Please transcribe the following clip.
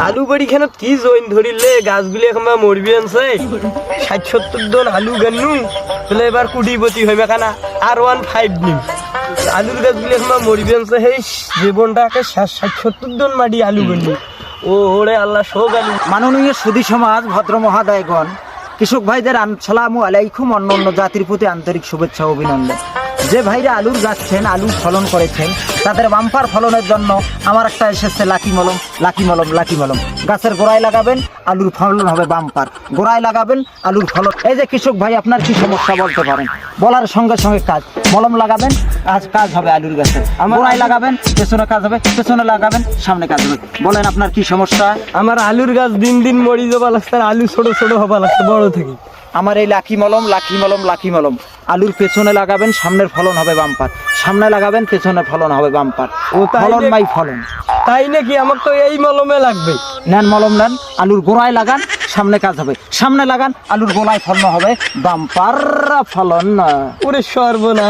আলু বাড়ি খান কি জইন ধরিলে গাছগুলি এখন মরবি আনছে ৬০-৭০ জন আলু গান্নু বলে এবার কুটিপতি হইবে কানা R15 নিম আলুর গাছগুলি এখন মরবি আনছে সেই জীবনটাকে ৬০-৭০ জন মাটি আলু গান্নু ও ওরে আল্লাহ শোক আলু। মাননীয় সুধী সমাজ, ভদ্র মহাদয়গণ, কৃষক ভাইদের আসসালামু আলাইকুম, অন্য অন্য জাতির প্রতি আন্তরিক শুভেচ্ছা ও অভিনন্দন। যে ভাইরা আলুর গাছছেন, আলু ফলন করেছেন, তাদের বাম্পার ফলনের জন্য আমার একটা এসেছে লাকি মলম। লাকি মলম, লাকি মলম গাছের গোড়ায় লাগাবেন, আলুর ফলন হবে বাম্পার। গোড়ায় লাগাবেন, আলুর ফলন। এই যে কৃষক ভাই, আপনার কি সমস্যা বলতে পারেন, বলার সঙ্গে সঙ্গে কাজ। মলম লাগাবেন, কাজ হবে আলুর গাছের। গোড়ায় লাগাবেন, পেছনে কাজ হবে, পেছনে লাগাবেন, সামনে কাজ হবে। বলেন আপনার কি সমস্যা? আমার আলুর গাছ দিন দিন মরি যাবা লাগছে, আলু ছোট ছোট হবা লাগছে বড় থেকে। আমার এই লাকি মলম, লাকি মলম, লাকি মলম আলুর পেছনে লাগাবেন, সামনের ফলন হবে বাম্পার। সামনে লাগাবেন, পেছনে ফলন হবে বাম্পার। ও ফলন মাই ফলন। তাই নাকি? আমার তো এই মলমে লাগবে। নেন মলম নেন, আলুর গোড়ায় লাগান, সামনে কাজ হবে। সামনে লাগান, আলুর গোড়ায় ফলন হবে বাম্পার ফলন। ওরে সর্বনাশ।